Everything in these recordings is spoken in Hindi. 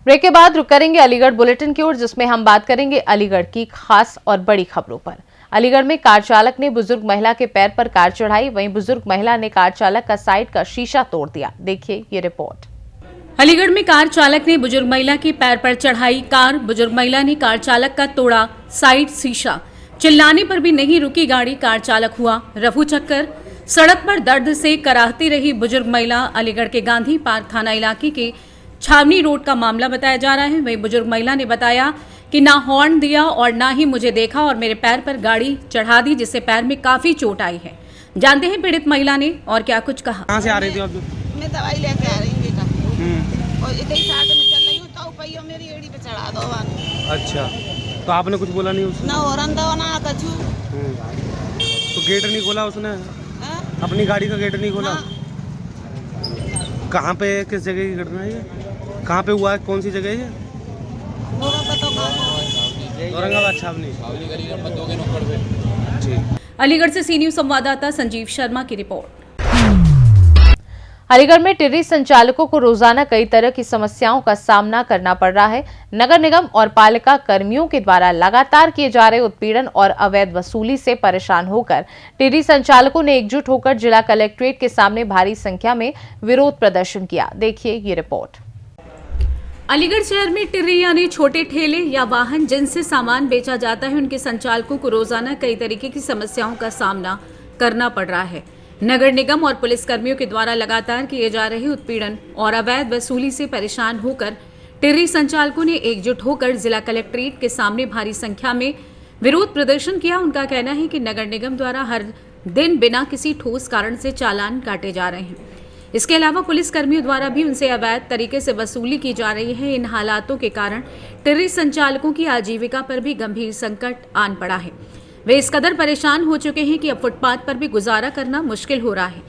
ब्रेक के बाद रुक करेंगे अलीगढ़ बुलेटिन की ओर, जिसमें हम बात करेंगे अलीगढ़ की खास और बड़ी खबरों पर। अलीगढ़ में कार चालक ने बुजुर्ग महिला के पैर पर कार चढ़ाई, वहीं बुजुर्ग महिला ने कार चालक का साइड का शीशा तोड़ दिया। देखिए ये रिपोर्ट। अलीगढ़ में कार चालक ने बुजुर्ग महिला के पैर पर चढ़ाई कार, बुजुर्ग महिला ने कार चालक का तोड़ा साइड शीशा। चिल्लाने पर भी नहीं रुकी गाड़ी, कार चालक हुआ रफू चक्कर। सड़क पर दर्द से कराहती रही बुजुर्ग महिला। अलीगढ़ के गांधी पार्क थाना इलाके के छावनी रोड का मामला बताया जा रहा है। वहीं बुजुर्ग महिला ने बताया कि ना हॉर्न दिया और ना ही मुझे देखा और मेरे पैर पर गाड़ी चढ़ा दी, जिससे पैर में काफी चोट आई है। जानते हैं पीड़ित महिला ने और क्या कुछ कहा। कहाँ से आ रही थी आप? मैं दवाई लेके आ रही हूँ बेटा, और इधर ही साथ में चल रही हूँ तो पहियो मेरी एड़ी पे चढ़ा दो। अच्छा, तो आपने कुछ बोला नहीं उसने? ना हॉर्न दो ना कछु। तो गेट नहीं खोला उसने? अपनी गाड़ी का गेट नहीं खोला? कहाँ पे, किस जगह की घटना है ये? कहाँ पे हुआ है, कौन सी जगह है ये? औरंगाबाद छावनी। ठीक। अलीगढ़ से सी न्यूज़ संवाददाता संजीव शर्मा की रिपोर्ट। अलीगढ़ में टिर्री संचालकों को रोजाना कई तरह की समस्याओं का सामना करना पड़ रहा है। नगर निगम और पालिका कर्मियों के द्वारा लगातार किए जा रहे उत्पीड़न और अवैध वसूली से परेशान होकर टिर्री संचालकों ने एकजुट होकर जिला कलेक्ट्रेट के सामने भारी संख्या में विरोध प्रदर्शन किया। देखिए ये रिपोर्ट। अलीगढ़ शहर में टिर्री यानी छोटे ठेले या वाहन जिनसे सामान बेचा जाता है, उनके संचालकों को रोजाना कई तरीके की समस्याओं का सामना करना पड़ रहा है। नगर निगम और पुलिस कर्मियों के द्वारा लगातार किए जा रहे उत्पीड़न और अवैध वसूली से परेशान होकर टिर्री संचालकों ने एकजुट होकर जिला कलेक्ट्रेट के सामने भारी संख्या में विरोध प्रदर्शन किया। उनका कहना है कि नगर निगम द्वारा हर दिन बिना किसी ठोस कारण से चालान काटे जा रहे हैं। इसके अलावा पुलिस कर्मियों द्वारा भी उनसे अवैध तरीके से वसूली की जा रही है। इन हालातों के कारण टिर्री संचालकों की आजीविका पर भी गंभीर संकट आन पड़ा है। वे इस कदर परेशान हो चुके हैं कि अब फुटपाथ पर भी गुजारा करना मुश्किल हो रहा है।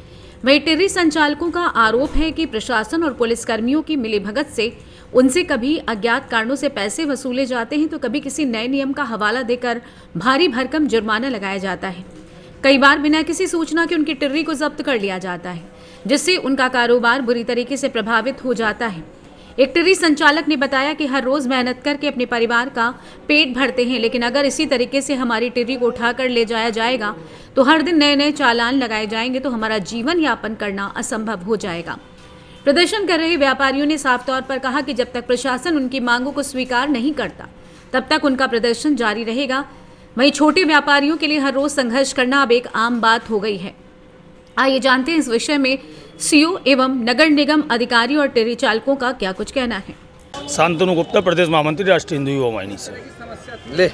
वहीं टिर्री संचालकों का आरोप है कि प्रशासन और पुलिस कर्मियों की मिलीभगत से उनसे कभी अज्ञात कारणों से पैसे वसूले जाते हैं तो कभी किसी नए नियम का हवाला देकर भारी भरकम जुर्माना लगाया जाता है। कई बार बिना किसी सूचना के उनकी टिर्री को जब्त कर लिया जाता है, जिससे उनका कारोबार बुरी तरीके से प्रभावित हो जाता है। एक टिर्री संचालक ने बताया कि हर रोज मेहनत करके अपने परिवार का पेट भरते हैं, लेकिन अगर इसी तरीके से हमारी टिर्री को उठाकर ले जाया जाएगा तो हर दिन नए नए चालान लगाए जाएंगे तो हमारा जीवन यापन करना असंभव हो जाएगा। प्रदर्शन कर रहे व्यापारियों ने साफ तौर पर कहा कि जब तक प्रशासन उनकी मांगों को स्वीकार नहीं करता तब तक उनका प्रदर्शन जारी रहेगा। वहीं छोटे व्यापारियों के लिए हर रोज संघर्ष करना अब एक आम बात हो गई है। आइए जानते हैं इस विषय में सीओ एवं नगर निगम अधिकारी और टिर्री चालकों का क्या कुछ कहना है। शांतनु गुप्ता, प्रदेश महामंत्री, राष्ट्रीय हिंदू युवा वाहिनी से। ले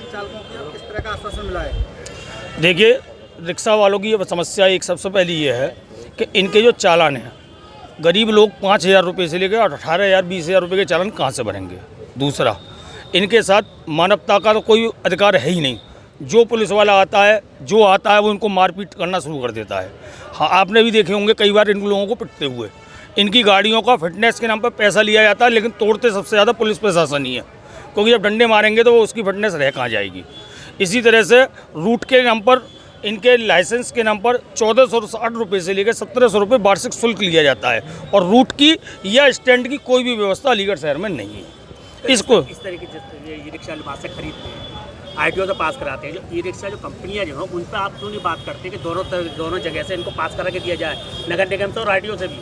देखिए, रिक्शा वालों की समस्या एक सबसे पहली ये है कि इनके जो चालान हैं, गरीब लोग 5,000 रुपये से लेकर 18,000 20,000 रुपये के चालान कहाँ से भरेंगे। दूसरा, इनके साथ मानवता का तो कोई अधिकार है ही नहीं। जो पुलिस वाला आता है, जो आता है वो इनको मारपीट करना शुरू कर देता है। हाँ, आपने भी देखे होंगे कई बार इन लोगों को पिटते हुए। इनकी गाड़ियों का फिटनेस के नाम पर पैसा लिया जाता है, लेकिन तोड़ते सबसे ज़्यादा पुलिस प्रशासन ही है, क्योंकि जब डंडे मारेंगे तो वो उसकी फिटनेस रह कहाँ जाएगी। इसी तरह से रूट के नाम पर, इनके लाइसेंस के नाम पर 1,460 रुपये से लेकर 1,700 रुपये वार्षिक शुल्क लिया जाता है, और रूट की या स्टैंड की कोई भी व्यवस्था अलीगढ़ शहर में नहीं है। इसको इस तरीके से ई रिक्शा से खरीदते हैं, आरटीओ से पास कराते हैं। जो ई रिक्शा जो कंपनियां जो हैं उन पर आप क्यों नहीं बात करते कि दोनों जगह से इनको पास करा के दिया जाए, नगर निगम से और आरटीओ से भी।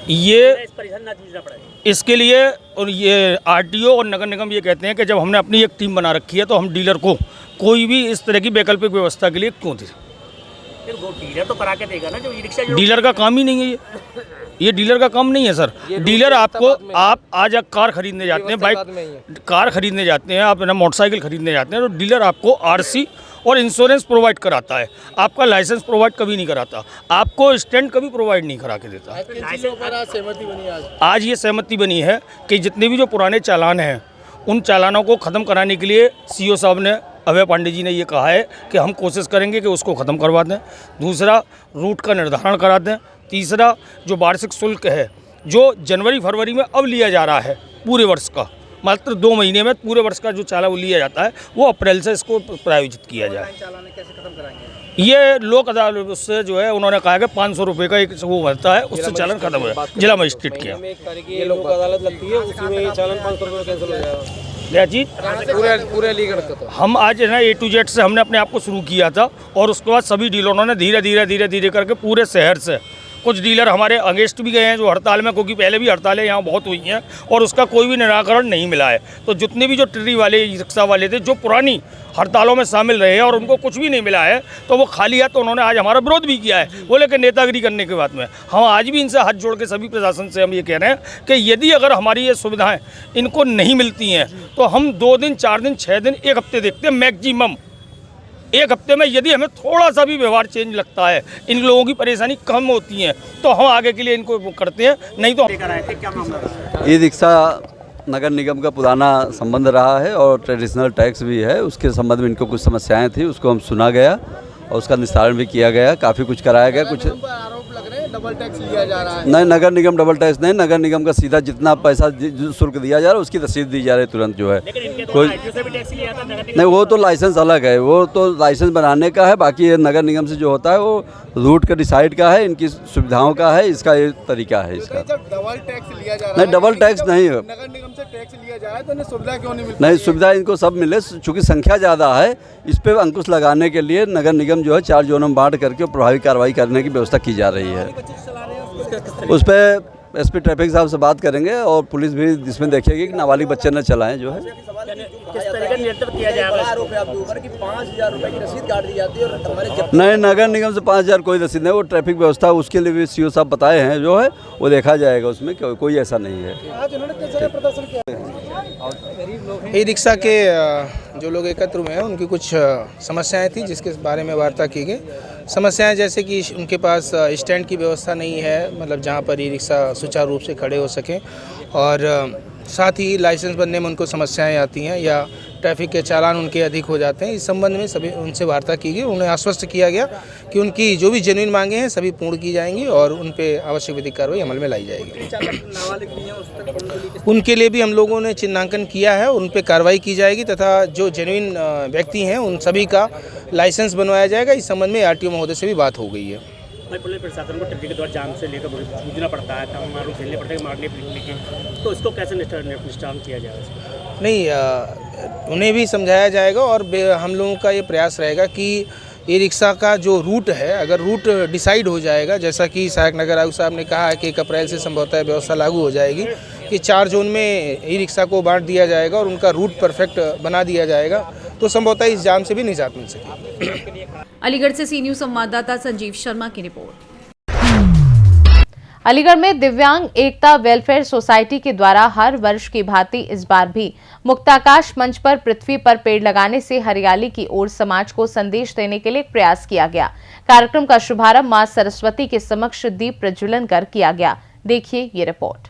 ये इस परेशान ना जूझना पड़े इसके लिए, और ये आरटीओ और नगर निगम ये कहते हैं कि जब हमने अपनी एक टीम बना रखी है तो हम डीलर को कोई भी इस तरह की वैकल्पिक व्यवस्था के लिए क्यों दें। वो डीलर तो करा के देगा ना, जो ई रिक्शा। डीलर का काम ही नहीं है ये डीलर का काम नहीं है सर। डीलर आपको, आप आज कार खरीदने जाते हैं, बाइक कार खरीदने जाते हैं, आप मोटरसाइकिल खरीदने जाते हैं, तो डीलर आपको आरसी और इंश्योरेंस प्रोवाइड कराता है, आपका लाइसेंस प्रोवाइड कभी नहीं कराता, आपको स्टैंड कभी प्रोवाइड नहीं करा के देता। आज ये सहमति बनी है कि जितने भी जो पुराने चालान हैं उन चालानों को ख़त्म कराने के लिए सीओ साहब ने, अभय पांडे जी ने ये कहा है कि हम कोशिश करेंगे कि उसको ख़त्म करवा दें। दूसरा, रूट का निर्धारण करा दें। तीसरा, जो वार्षिक शुल्क है जो जनवरी फरवरी में अब लिया जा रहा है पूरे वर्ष का, मात्र 2 महीने में पूरे वर्ष का जो चालान वो लिया जाता है वो अप्रैल से इसको प्रायोजित किया जाए। ये लोक अदालत उससे जो है उन्होंने कहा कि 500 रुपये का एक वो बनता है, उससे चालान खत्म हो जाए। जिला मजिस्ट्रेट किया ये लोक अदालत लगती है, उसी में ये चालान 500 रुपये कैंसिल हो जाएगा। क्या जी, पूरे अलीगढ़ का तो हम आज है ना A to Z से हमने अपने आप को शुरू किया था और उसके बाद सभी डीलरों ने धीरे धीरे करके पूरे शहर से कुछ डीलर हमारे अगेंस्ट भी गए हैं जो हड़ताल में, क्योंकि पहले भी हड़तालें यहाँ बहुत हुई हैं और उसका कोई भी निराकरण नहीं मिला है। तो जितने भी जो टिर्री वाले रिक्शा वाले थे जो पुरानी हड़तालों में शामिल रहे हैं और उनको कुछ भी नहीं मिला है, तो वो खाली है, तो उन्होंने आज हमारा विरोध भी किया है, वो लेकर नेतागिरी करने के बाद में हम आज भी इनसे हाथ जोड़ के सभी प्रशासन से हम ये कह रहे हैं कि यदि अगर हमारी ये सुविधाएँ इनको नहीं मिलती हैं तो हम 2 दिन 4 दिन 6 दिन 1 हफ्ते देखते हैं मैक्सिमम। 1 हफ्ते में यदि हमें थोड़ा सा भी व्यवहार चेंज लगता है, इन लोगों की परेशानी कम होती है, तो हम आगे के लिए इनको वो करते हैं, नहीं तो लेकर आए थे, क्या मामला था? ई रिक्शा नगर निगम का पुराना संबंध रहा है और ट्रेडिशनल टैक्स भी है। उसके संबंध में इनको कुछ समस्याएं थी, उसको हम सुना गया और उसका निस्तारण भी किया गया, काफ़ी कुछ कराया गया। कुछ आरोप लग रहे हैं डबल टैक्स लिया जा रहा है। नहीं, नगर निगम डबल टैक्स नहीं, नगर निगम का सीधा जितना पैसा शुल्क दिया जा रहा है उसकी रसीद दी जा रही है तुरंत जो है। कोई से भी टैक्स लिया था नगर निगम? नहीं, वो तो लाइसेंस अलग है, वो तो लाइसेंस बनाने का है। बाकी ये नगर निगम से जो होता है वो रूट का डिसाइड का है, इनकी सुविधाओं का है, इसका ये तरीका है इसका। जब डबल टैक्स लिया जा रहा है, नहीं, डबल टैक्स नहीं है, नगर निगम से टैक्स लिया जा रहा है तो इन्हें सुविधा क्यों नहीं मिल नहीं, सुविधा इनको सब मिले। चूँकि संख्या ज़्यादा है, इस पर अंकुश लगाने के लिए नगर निगम जो है 4 जोनों में बांट करके प्रभावी कार्रवाई करने की व्यवस्था की जा रही है। उस पर SP ट्रैफिक साहब से बात करेंगे और पुलिस भी इसमें देखेगी कि नाबालिग बच्चे न चलाएं जो है। किस तरीके से नियंत्रित किया जाएगा? नहीं, नगर निगम से 5000 कोई रसीद नहीं, वो ट्रैफिक व्यवस्था उसके लिए भी CO साहब बताए हैं जो है, वो देखा जाएगा, उसमें कोई ऐसा नहीं है। ई रिक्शा के जो लोग एकत्र हुए हैं उनकी कुछ समस्याएं थी जिसके बारे में वार्ता की गई। समस्याएं जैसे कि उनके पास स्टैंड की व्यवस्था नहीं है, मतलब जहां पर ई रिक्शा सुचारू रूप से खड़े हो सकें, और साथ ही लाइसेंस बनने में उनको समस्याएं आती हैं या ट्रैफिक के चालान उनके अधिक हो जाते हैं। इस संबंध में सभी उनसे वार्ता की गई। उन्हें आश्वस्त किया गया कि उनकी जो भी जेन्युइन मांगे हैं सभी पूर्ण की जाएंगी और उन पे आवश्यक विधिक कार्रवाई अमल में लाई जाएगी। उनके लिए भी हम लोगों ने चिन्हांकन किया है, उन पे कार्रवाई की जाएगी तथा जो जेन्युइन व्यक्ति हैं उन सभी का लाइसेंस बनवाया जाएगा। इस संबंध में RTO महोदय से भी बात हो गई है। पुलिस प्रशासन को ट्रैफिक के द्वारा जाम से लेकर जूझना पड़ता है, तमाम झेलने पड़ते हैं, मारने पीटने के, तो इसको कैसे निष्ठान किया जाएगा? नहीं, उन्हें भी समझाया जाएगा और हम लोगों का ये प्रयास रहेगा कि ई रिक्शा का जो रूट है, अगर रूट डिसाइड हो जाएगा, जैसा कि सहायक नगर आयुक्त साहब ने कहा है कि 1 अप्रैल से संभवतः व्यवस्था लागू हो जाएगी कि 4 जोन में ई रिक्शा को बांट दिया जाएगा और उनका रूट परफेक्ट बना दिया जाएगा, तो संभवतः इस जाम से भी निजात मिल सकेगी। अलीगढ़ से सी न्यूज़ संवाददाता संजीव शर्मा की रिपोर्ट। अलीगढ़ में दिव्यांग एकता वेलफेयर सोसाइटी के द्वारा हर वर्ष की भांति इस बार भी मुक्ताकाश मंच पर पृथ्वी पर पेड़ लगाने से हरियाली की ओर समाज को संदेश देने के लिए प्रयास किया गया। कार्यक्रम का शुभारंभ मां सरस्वती के समक्ष दीप प्रज्वलन कर किया गया। देखिए ये रिपोर्ट।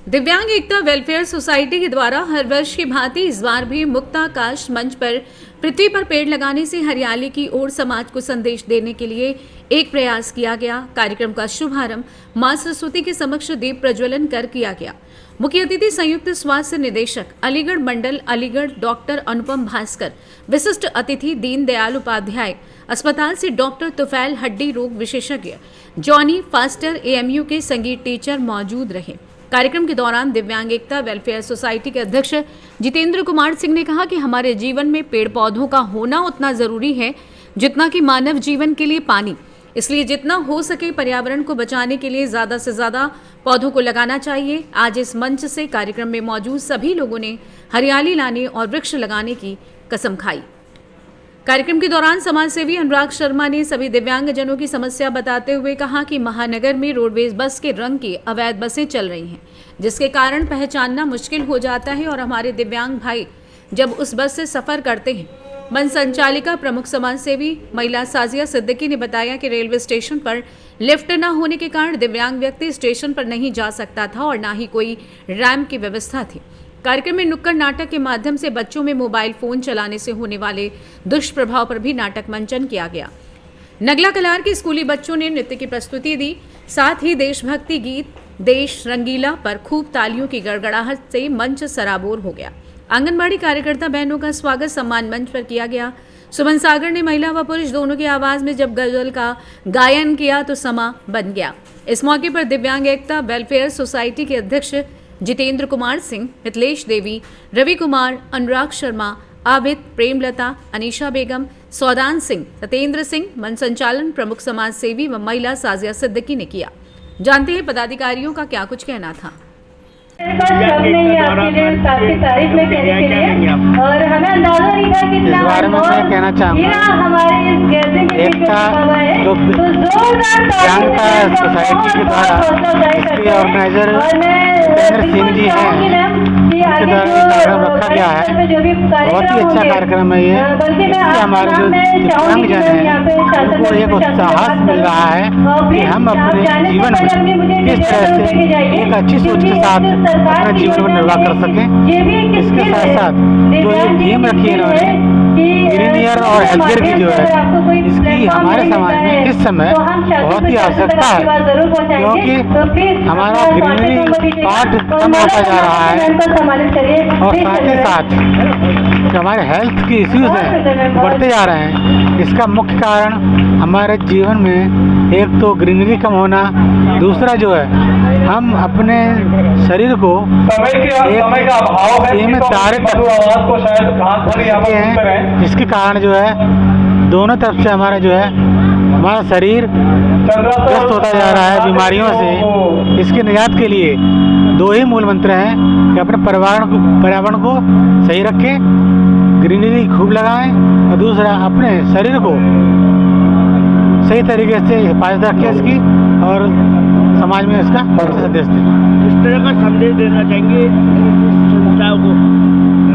दिव्यांग एकता वेलफेयर सोसाइटी के द्वारा हर वर्ष की भांति इस बार भी मुक्ताकाश मंच पर पृथ्वी पर पेड़ लगाने से हरियाली की ओर समाज को संदेश देने के लिए एक प्रयास किया गया। कार्यक्रम का शुभारंभ मां सरस्वती के समक्ष दीप प्रज्वलन कर किया गया। मुख्य अतिथि संयुक्त स्वास्थ्य निदेशक अलीगढ़ मंडल अलीगढ़ डॉक्टर अनुपम भास्कर, विशिष्ट अतिथि दीन दयाल उपाध्याय अस्पताल से डॉक्टर तुफैल हड्डी रोग विशेषज्ञ जॉनी फास्टर AMU के संगीत टीचर मौजूद रहे। कार्यक्रम के दौरान दिव्यांग एकता वेलफेयर सोसाइटी के अध्यक्ष जितेंद्र कुमार सिंह ने कहा कि हमारे जीवन में पेड़ पौधों का होना उतना जरूरी है जितना कि मानव जीवन के लिए पानी, इसलिए जितना हो सके पर्यावरण को बचाने के लिए ज्यादा से ज्यादा पौधों को लगाना चाहिए। आज इस मंच से कार्यक्रम में मौजूद सभी लोगों ने हरियाली लाने और वृक्ष लगाने की कसम खाई। कार्यक्रम के दौरान समाजसेवी अनुराग शर्मा ने सभी दिव्यांगजनों की समस्या बताते हुए कहा कि महानगर में रोडवेज बस के रंग की अवैध बसें चल रही हैं, जिसके कारण पहचानना मुश्किल हो जाता है और हमारे दिव्यांग भाई जब उस बस से सफर करते हैं। बस संचालिका प्रमुख समाजसेवी महिला साजिया सिद्दीकी ने बताया कि रेलवे स्टेशन पर लिफ्ट न होने के कारण दिव्यांग व्यक्ति स्टेशन पर नहीं जा सकता था और न ही कोई रैंप की व्यवस्था थी। कार्यक्रम में नुक्कड़ नाटक के माध्यम से बच्चों में मोबाइल फोन चलाने से होने वाले दुष्प्रभाव पर भी नाटक मंचन किया गया। नगला कलार के स्कूली बच्चों ने नृत्य की प्रस्तुति दी, साथ ही देशभक्ति गीत देश रंगीला पर खूब तालियों की गड़गड़ाहट से मंच सराबोर हो गया। आंगनबाड़ी कार्यकर्ता बहनों का स्वागत सम्मान मंच पर किया गया। सुमन सागर ने महिला व पुरुष दोनों की आवाज में जब गजल का गायन किया तो समा बन गया। इस मौके पर दिव्यांग एकता वेलफेयर सोसाइटी के अध्यक्ष जितेंद्र कुमार सिंह, मिथिलेश देवी, रवि कुमार, अनुराग शर्मा, आबिद, प्रेमलता, अनीशा बेगम, सौदान सिंह, सतेंद्र सिंह, मन संचालन प्रमुख समाज सेवी व महिला साजिया सिद्दीकी ने किया। जानते हैं पदाधिकारियों का क्या कुछ कहना था। मेरे पास शब्द नहीं है आपके लिए आपकी तारीफ में कहने के लिए, और हमें अंदाजा नहीं था कितना कहना चाहूँगा हमारे इस गैदरिंग में एकता जो जोरदार सोसाइटी के द्वारा इसके ऑर्गेनाइजर जितेंद्र सिंह जी हैं, उनके द्वारा ये कार्यक्रम रखा गया है। बहुत ही अच्छा कार्यक्रम है ये। इससे हमारे जो दिव्यांगजन हैं उनको एक उत्साह मिल रहा है कि हम अपने जीवन में किस तरह से एक अच्छी सोच के साथ अपना जीवन में निर्वाह कर सकें। इसके साथ साथ जो ये थीम रखी है इन्होंने ग्रीनियर और हेल्थियर की जो है, इसकी हमारे समाज में इस समय बहुत ही आवश्यकता है, क्योंकि हमारा ग्रीनरी पार्ट कम होता जा रहा है और साथ ही साथ जो हमारे हेल्थ की इश्यूज हैं बढ़ते जा रहे हैं। इसका मुख्य कारण हमारे जीवन में एक तो ग्रीनरी कम होना, दूसरा जो है हम अपने शरीर को सीमित दायरे तक रखते हैं, जिसके कारण जो है दोनों तरफ से हमारा जो है हमारा शरीर ग्रस्त होता जा रहा है बीमारियों से। इसके निजात के लिए दो ही मूल मंत्र हैं कि अपने पर्यावरण को सही रखें, ग्रीनरी खूब लगाएं, और दूसरा अपने शरीर को सही तरीके से हिफाजत रखें इसकी, और समाज में इसका अच्छा संदेश दें। इस तरह का संदेश देना चाहेंगे संस्थाओं को।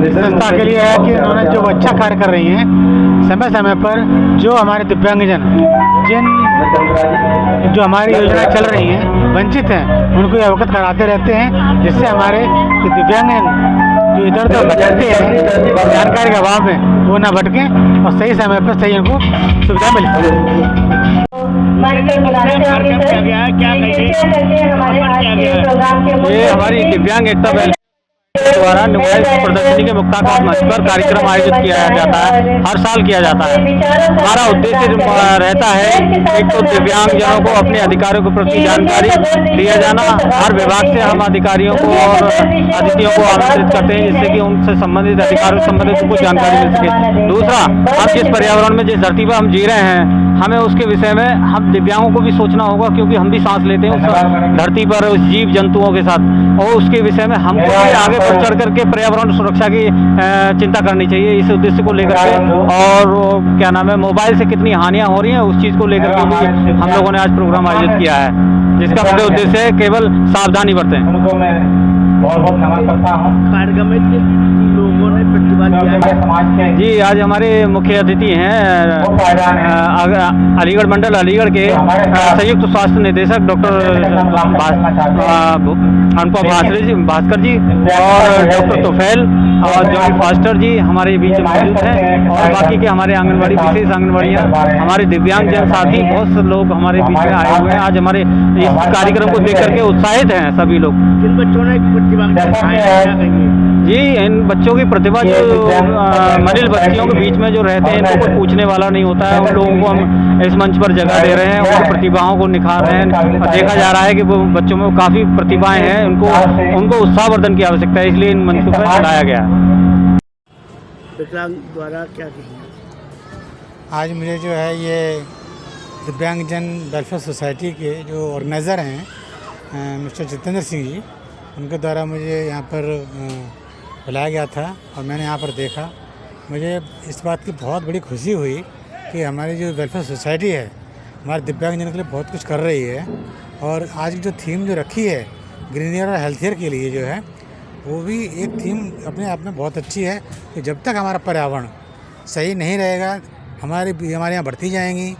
संस्था के लिए है कि उन्होंने जो अच्छा कार्य कर रही हैं, समय समय पर जो हमारे दिव्यांगजन जो हमारी योजना चल रही हैं वंचित हैं, उनको अवगत कराते रहते हैं, जिससे हमारे दिव्यांगजन जो इधर उधर भटकते हैं जानकारी के अभाव में वो ना भटकें और सही समय पर सही उनको सुविधा मिल सके। ये हमारी दिव्यांग एकता द्वारा नुमाइश प्रदर्शनी के मुक्ताकार मंच पर कार्यक्रम आयोजित किया जाता है, हर साल किया जाता है। हमारा उद्देश्य रहता है एक तो दिव्यांगजनों को अपने अधिकारों के प्रति जानकारी दिया जाना। हर विभाग से हम अधिकारियों को और अतिथियों को आमंत्रित करते हैं, जिससे कि उनसे संबंधित अधिकारों से संबंधित उनको जानकारी मिल सके। दूसरा, हम जिस पर्यावरण में जिस धरती पर हम जी रहे हैं, हमें उसके विषय में हम दिव्यांगों को भी सोचना होगा, क्योंकि हम भी सांस लेते हैं उस धरती पर, उस जीव जंतुओं के साथ, और उसके विषय में हमको भी आगे बढ़ चढ़ करके पर्यावरण सुरक्षा की चिंता करनी चाहिए। इस उद्देश्य को लेकर के, और क्या नाम है, मोबाइल से कितनी हानियां हो रही हैं उस चीज़ को लेकर के भी हम लोगों ने आज प्रोग्राम आयोजित किया है, जिसका मुख्य उद्देश्य है केवल सावधानी बरतें। बहुत नमन करता हूँ। कार्यक्रम में लोगों ने प्रतिभा जी, आज हमारे मुख्य अतिथि हैं अलीगढ़ मंडल अलीगढ़ के संयुक्त स्वास्थ्य निदेशक डॉक्टर अनुपम भास्कर जी और डॉक्टर तोफैल और जॉनी फास्टर जी हमारे बीच मौजूद हैं, और बाकी के हमारे आंगनबाड़ी विशेष आंगनबाड़ियाँ, हमारे दिव्यांग जन साथी, बहुत से लोग हमारे बीच में आए हुए हैं। आज हमारे इस कार्यक्रम को देख करके उत्साहित हैं सभी लोग। जिन बच्चों ने जी, इन बच्चों की प्रतिभा जो मलिल बच्चियों के बीच में जो रहते हैं, इनको कोई पूछने वाला नहीं होता है, उन लोगों को हम इस मंच पर जगह दे रहे हैं, उनकी प्रतिभाओं को निखार रहे हैं, और देखा जा रहा है कि वो बच्चों में काफ़ी प्रतिभाएं हैं, उनको उत्साहवर्धन की आवश्यकता है, इसलिए इन मंच पर लाया गया है। विकलांग द्वारा क्या कहेंगे? आज मुझे जो है ये दिव्यांगजन वेलफेयर सोसाइटी के जो ऑर्गेनाइज़र हैं मिस्टर जितेंद्र सिंह जी, उनके द्वारा मुझे यहाँ पर बुलाया गया था, और मैंने यहाँ पर देखा। मुझे इस बात की बहुत बड़ी खुशी हुई कि हमारी जो वेलफेयर सोसाइटी है हमारे दिव्यांगजनों के लिए बहुत कुछ कर रही है, और आज की जो थीम जो रखी है ग्रीनियर और हेल्थियर के लिए जो है, वो भी एक थीम अपने आप में बहुत अच्छी है कि जब तक हमारा पर्यावरण सही नहीं रहेगा हमारी बीमारियाँ बढ़ती जाएंगी।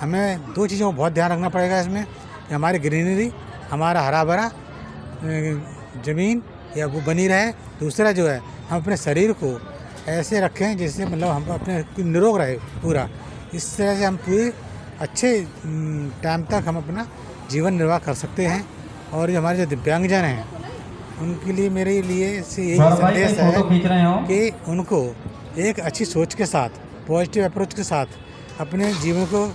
हमें दो चीज़ों को बहुत ध्यान रखना पड़ेगा इसमें, कि हमारी ग्रीनरी, हमारा हरा भरा ज़मीन या वो बनी रहे। दूसरा जो है हम अपने शरीर को ऐसे रखें जिससे मतलब हम अपने निरोग रहे पूरा। इस तरह से हम पूरे अच्छे टाइम तक हम अपना जीवन निर्वाह कर सकते हैं। और जो हमारे जो दिव्यांगजन हैं उनके लिए मेरे लिए से यही संदेश है कि उनको एक अच्छी सोच के साथ, पॉजिटिव अप्रोच के साथ अपने जीवन को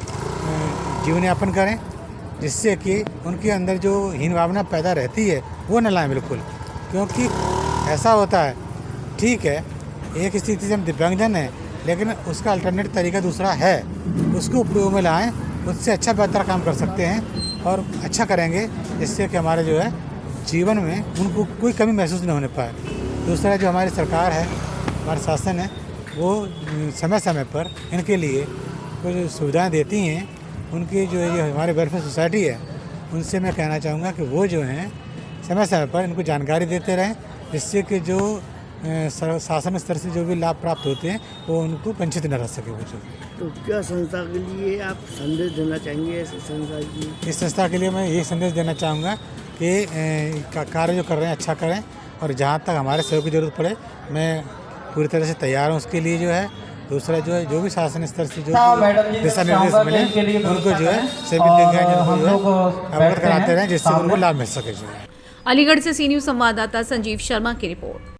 जीवन यापन करें, जिससे कि उनके अंदर जो हीन भावना पैदा रहती है वो न लाएं बिल्कुल। क्योंकि ऐसा होता है, ठीक है, एक स्थिति से हम दिव्यांगजन हैं, लेकिन उसका अल्टरनेट तरीका दूसरा है, उसको उपयोग में लाएं, उससे अच्छा बेहतर काम कर सकते हैं और अच्छा करेंगे, जिससे कि हमारे जो है जीवन में उनको कोई कमी महसूस न होने पाए। दूसरा जो हमारी सरकार है, हमारा शासन है, वो समय समय पर इनके लिए कुछ सुविधाएं देती हैं। उनकी जो ये हमारे वेलफेयर सोसाइटी है, उनसे मैं कहना चाहूँगा कि वो जो हैं समय समय पर इनको जानकारी देते रहें, जिससे कि जो शासन स्तर से जो भी लाभ प्राप्त होते हैं वो उनको वंचित न रह सके। वो जो तो क्या संस्था के लिए आप संदेश देना चाहेंगे ऐसी संस्था की? इस संस्था के लिए मैं यही संदेश देना चाहूँगा कि कार्य जो कर रहे हैं अच्छा करें, और जहाँ तक हमारे सहयोग की ज़रूरत पड़े मैं पूरी तरह से तैयार हूँ उसके लिए। जो है दूसरा जो है जो भी शासन स्तर से जो दिशा निर्देश मिले उनको जो है सभी दिव्यांगजनों को जो है अवगत कराते रहें, जिससे उनको लाभ मिल सके। जो अलीगढ़ से सी न्यूज़ संवाददाता संजीव शर्मा की रिपोर्ट।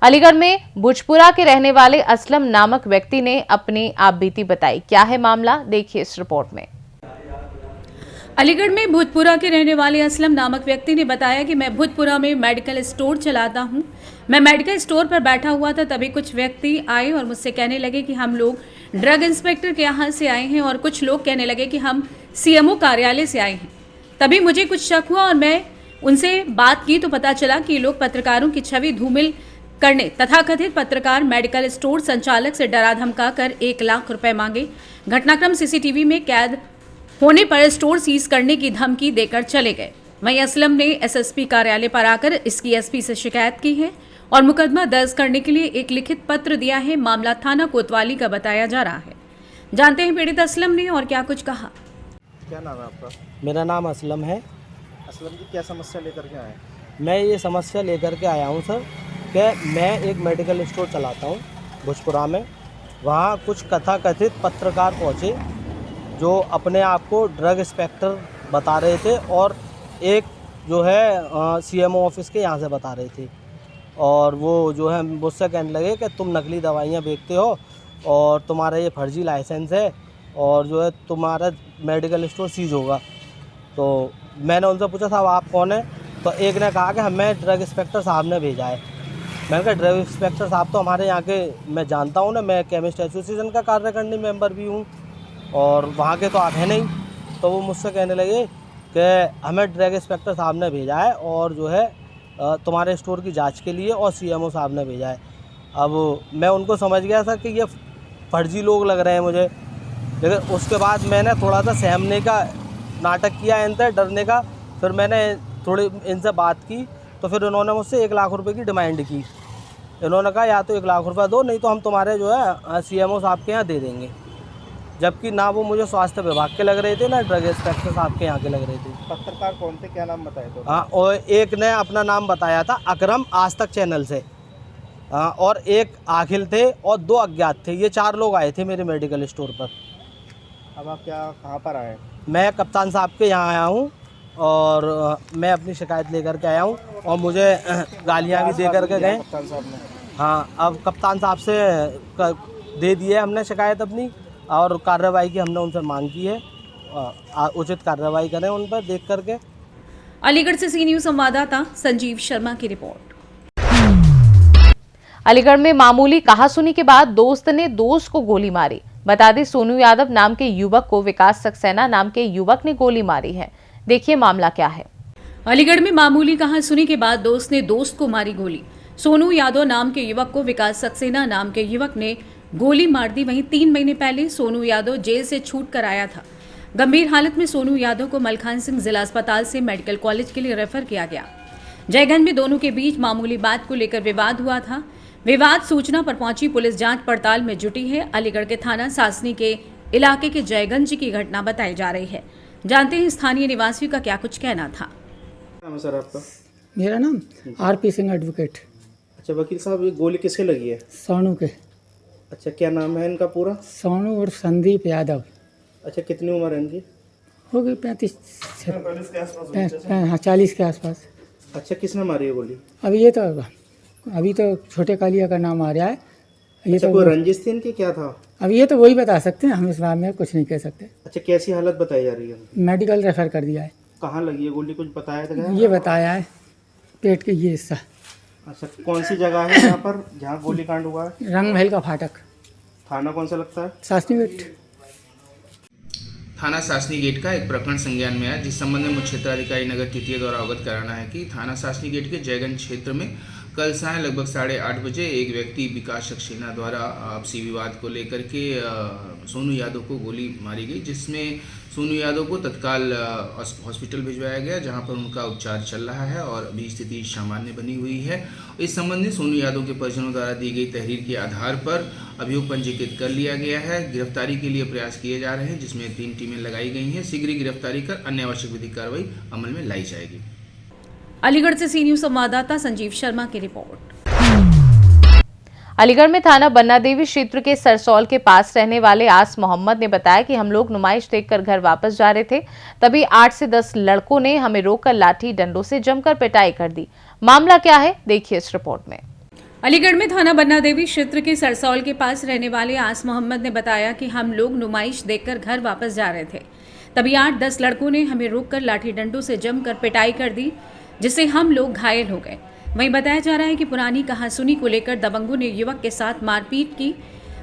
अलीगढ़ में भुजपुरा के रहने वाले असलम नामक व्यक्ति ने अपनी आपबीती बताई। क्या है मामला, देखिए इस रिपोर्ट में। अलीगढ़ में भूतपुरा के रहने वाले असलम नामक व्यक्ति ने बताया कि मैं भूतपुरा में मेडिकल स्टोर चलाता हूं। मैं मेडिकल स्टोर पर बैठा हुआ था, तभी कुछ व्यक्ति आए और मुझसे कहने लगे कि हम लोग ड्रग इंस्पेक्टर के यहाँ से आए हैं, और कुछ लोग कहने लगे कि हम सीएमओ कार्यालय से आए हैं। तभी मुझे कुछ शक हुआ और मैं उनसे बात की तो पता चला कि लोग पत्रकारों की छवि धूमिल करने तथाकथित पत्रकार मेडिकल स्टोर संचालक से डरा धमका कर 1 लाख रुपए मांगे। घटनाक्रम सीसीटीवी में कैद होने पर स्टोर सीज करने की धमकी देकर चले गए। वहीं असलम ने एसएसपी कार्यालय पर आकर इसकी एसपी से शिकायत की है और मुकदमा दर्ज करने के लिए एक लिखित पत्र दिया है। मामला थाना कोतवाली का बताया जा रहा है। जानते हैं पीड़ित असलम ने और क्या कुछ कहा। क्या नाम है आपका? मेरा नाम असलम है। असलम जी, क्या समस्या लेकर के आए? मैं ये समस्या लेकर के आया हूँ सर कि मैं एक मेडिकल स्टोर चलाता हूँ भोजपुरा में। वहाँ कुछ कथाकथित पत्रकार पहुँचे जो अपने आप को ड्रग इंस्पेक्टर बता रहे थे और एक जो है सीएमओ ऑफिस के यहाँ से बता रहे थे, और वो जो है मुझसे कहने लगे कि तुम नकली दवाइयाँ बेचते हो और तुम्हारा ये फर्जी लाइसेंस है और जो है तुम्हारा मेडिकल स्टोर सीज होगा। तो मैंने उनसे पूछा था आप कौन है, तो एक ने कहा कि हमें ड्रग इंस्पेक्टर साहब ने भेजा है। मैंने कहा ड्रग इंस्पेक्टर साहब तो हमारे यहाँ के मैं जानता हूँ ना, मैं केमिस्ट एसोसिएशन का कार्यकारिणी मेंबर भी हूँ और वहाँ के तो आप हैं नहीं। तो वो मुझसे कहने लगे कि हमें ड्रग इंस्पेक्टर साहब ने भेजा है और जो है तुम्हारे स्टोर की जांच के लिए, और सीएमओ साहब ने भेजा है। अब मैं उनको समझ गया था कि ये फर्जी लोग लग रहे हैं मुझे, लेकिन उसके बाद मैंने थोड़ा सा सहमने का नाटक किया, इनसे डरने का। फिर मैंने थोड़ी इनसे बात की तो फिर उन्होंने मुझसे 1 लाख रुपए की डिमांड की। इन्होंने कहा या तो 1 लाख रुपए दो, नहीं तो हम तुम्हारे जो है सीएमओ साहब के यहाँ दे देंगे। जबकि ना वो मुझे स्वास्थ्य विभाग के लग रहे थे ना ड्रग इंस्पेक्टर साहब के यहाँ के लग रहे थे। पत्रकार कौन थे, क्या नाम बताए थे? हाँ, और एक ने अपना नाम बताया था अकरम, आज तक चैनल से। और एक आखिल थे और 2 अज्ञात थे। ये 4 लोग आए थे मेरे मेडिकल स्टोर पर। अब आप कहाँ पर आए? मैं कप्तान साहब के यहाँ आया हूँ और मैं अपनी शिकायत लेकर के आया हूँ और मुझे गालियाँ भी दे कर के गए कप्तान साहब ने। हाँ, अब कप्तान साहब से दे दिए हमने शिकायत अपनी, और कार्रवाई की हमने उनसे मांग की है। उचित कार्रवाई करें उन पर देख करके। अलीगढ़ से सी न्यूज़ संवाददाता संजीव शर्मा की रिपोर्ट। अलीगढ़ में मामूली कहासुनी के बाद दोस्त ने दोस्त को गोली मारी। बता दें, सोनू यादव नाम के युवक को विकास सक्सेना नाम के युवक ने गोली मारी है। देखिए मामला क्या है। अलीगढ़ में मामूली कहासुनी के बाद दोस्त ने दोस्त को मारी गोली। सोनू यादव नाम के युवक को विकास सक्सेना नाम के युवक ने गोली मार दी। वहीं 3 महीने पहले सोनू यादव जेल से छूट कर आया था। गंभीर हालत में सोनू यादव को मलखान सिंह जिला अस्पताल से मेडिकल कॉलेज के लिए रेफर किया गया। जयगंज में दोनों के बीच मामूली बात को लेकर विवाद हुआ था। विवाद सूचना पर पहुंची पुलिस जांच पड़ताल में जुटी है। अलीगढ़ के थाना सासनी के इलाके के जयगंज की घटना बताई जा रही है। जानते हैं स्थानीय निवासियों का क्या कुछ कहना था। सर आपका? मेरा नाम आरपी सिंह एडवोकेट। अच्छा वकील साहब, ये गोली किसके लगी है? सोनू के। अच्छा, क्या नाम है इनका पूरा? सोनू और संदीप यादव। अच्छा, कितनी उम्र है इनकी? हो गई 35 के आसपास। हाँ 40 के आसपास। अच्छा, किसने मारी है गोली? अभी तो छोटे कालिया का नाम आ रहा है। ये अच्छा, तो कोई रंजिश थी इनकी, क्या था? अब ये तो वही बता सकते हैं, हम इस बारे में कुछ नहीं कह सकते। अच्छा, कैसी हालत बताई जा रही है? मेडिकल रेफर कर दिया है। कहाँ लगी है गोली, कुछ बताया था क्या? ये बताया है पेट के ये हिस्सा। अच्छा, कौन सी जगह है यहाँ पर जहाँ गोली कांड हुआ है? रंग महल का फाटक। थाना कौन सा लगता है? शासनी गेट। थाना शासनी गेट का एक प्रकरण संज्ञान में आया, जिस संबंध में मुख्य क्षेत्राधिकारी नगर तृतीय द्वारा अवगत कराना है कि थाना शासनी गेट के जयगंज क्षेत्र में कल साय लगभग 8:30 बजे एक व्यक्ति विकास सक्सेना द्वारा आपसी विवाद को लेकर के सोनू यादव को गोली मारी गई, जिसमें सोनू यादव को तत्काल हॉस्पिटल भिजवाया गया, जहां पर उनका उपचार चल रहा है और अभी स्थिति सामान्य बनी हुई है। इस संबंध में सोनू यादव के परिजनों द्वारा दी गई तहरीर के आधार पर अभियोग पंजीकृत कर लिया गया है। गिरफ्तारी के लिए प्रयास किए जा रहे हैं, जिसमें 3 टीमें लगाई गई हैं। शीघ्र ही गिरफ्तारी कर अन्य आवश्यक विधिक कार्रवाई अमल में लाई जाएगी। अलीगढ़ से सी न्यूज संवाददाता संजीव शर्मा की रिपोर्ट। अलीगढ़ में थाना बन्ना देवी क्षेत्र के सरसौल के पास रहने वाले आस मोहम्मद ने बताया कि हम लोग नुमाइश देखकर घर वापस जा रहे थे, तभी 8 से 10 लड़कों ने हमें रोककर लाठी डंडों से जमकर पिटाई कर दी। मामला क्या है, देखिए इस रिपोर्ट में। अलीगढ़ में थाना बन्ना देवी क्षेत्र के सरसौल के पास रहने वाले आस मोहम्मद ने बताया कि हम लोग नुमाइश देखकर घर वापस जा रहे थे, तभी 8-10 लड़कों ने हमें रोककर लाठी डंडों से जमकर पिटाई कर दी, जिससे हम लोग घायल हो गए। वहीं बताया जा रहा है कि पुरानी कहासुनी को लेकर दबंगों ने युवक के साथ मारपीट की।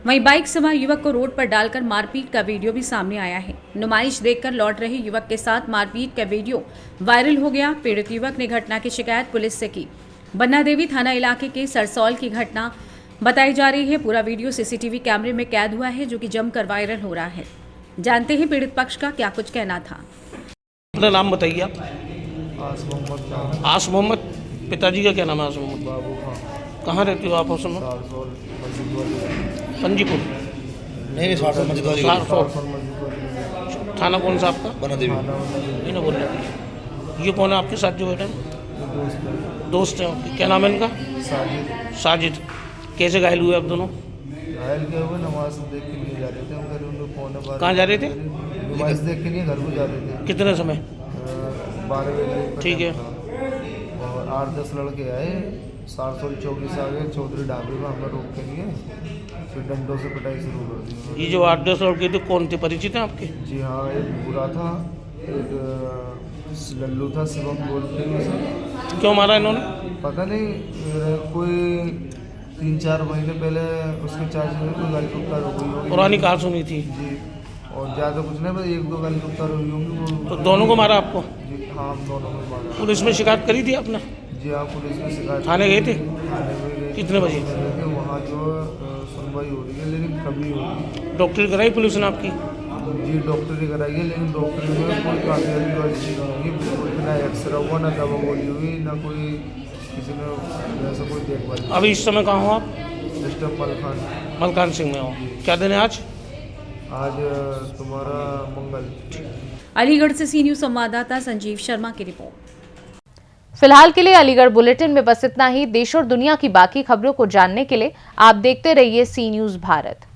वहीं बाइक सवार युवक को रोड पर डालकर मारपीट का वीडियो भी सामने आया है। नुमाइश देखकर लौट रहे युवक के साथ मारपीट का वीडियो वायरल हो गया। पीड़ित युवक ने घटना की शिकायत पुलिस से की। बन्ना देवी थाना इलाके के सरसौल की घटना बताई जा रही है। पूरा वीडियो सीसीटीवी कैमरे में कैद हुआ है, जो कि जमकर वायरल हो रहा है। जानते हैं पीड़ित पक्ष का क्या कुछ कहना था। अपना नाम बताइए आप। आस मोहम्मद। पिताजी का क्या नाम है? आस मोहम्मद। बाबू खान। कहाँ रहते हो आप? उस समय पंजीपुर। नहीं, थाना कौन सा आपका? बन्ना देवी। नहीं ना बोल रहे। ये कौन है आपके साथ जो बैठा है? दोस्त है आपके। क्या नाम है इनका? साजिद। कैसे घायल हुए आप दोनों? घायल क्या हुए, नमाज देख के लिए जा रहे थे हम, घर कहाँ जा रहे थे? नमाज देख के लिए घर को जा रहे थे। कितने समय? 12 बजे। ठीक है। और 8-10 लड़के आए, सारसोल चौकी से आगे चौधरी ढाबे में हमें रोक के लिए फिर डंडों से पिटाई शुरू कर दी। ये जो 8-10 लड़के थे कौन थे? परिचित हैं आपके? जी हाँ, एक बुरा था, एक लल्लू था, शिवम बोलते हैं उसे। क्यों मारा इन्होंने? पता नहीं, कोई 3-4 महीने पहले उसके चार्ज में कोई गाली गुप्ता हो गई होगी। पुरानी कहा सुनी थी जी, और ज़्यादा कुछ नहीं, बस 1-2 गाली गुप्ता हुई होगी। तो दोनों को मारा आपको? जी हाँ, हम दोनों को मारा। पुलिस में शिकायत करी थी आपने? जी हाँ, पुलिस में शिकायत। थाने गए थे? थाने में गए। कितने बजे? वहाँ जो सुनवाई हो रही है, लेकिन कभी होगी। डॉक्टर कराई पुलिस ने आपकी? जी, डॉक्टर ने कराई है, लेकिन डॉक्टर में कोई कामयाबी वाली चीज़ नहीं है। बिल्कुल ना एक्सरे हुआ, ना दवा गोली हुई, ना कोई किसी ने ऐसा कोई देखभाल। अभी इस समय कहाँ हो आप? मिस्टर मलकान सिंह में हो। क्या दिन है आज? आज तुम्हारा मंगल। अलीगढ़ से सी न्यूज संवाददाता संजीव शर्मा की रिपोर्ट। फिलहाल के लिए अलीगढ़ बुलेटिन में बस इतना ही। देश और दुनिया की बाकी खबरों को जानने के लिए आप देखते रहिए सी न्यूज भारत।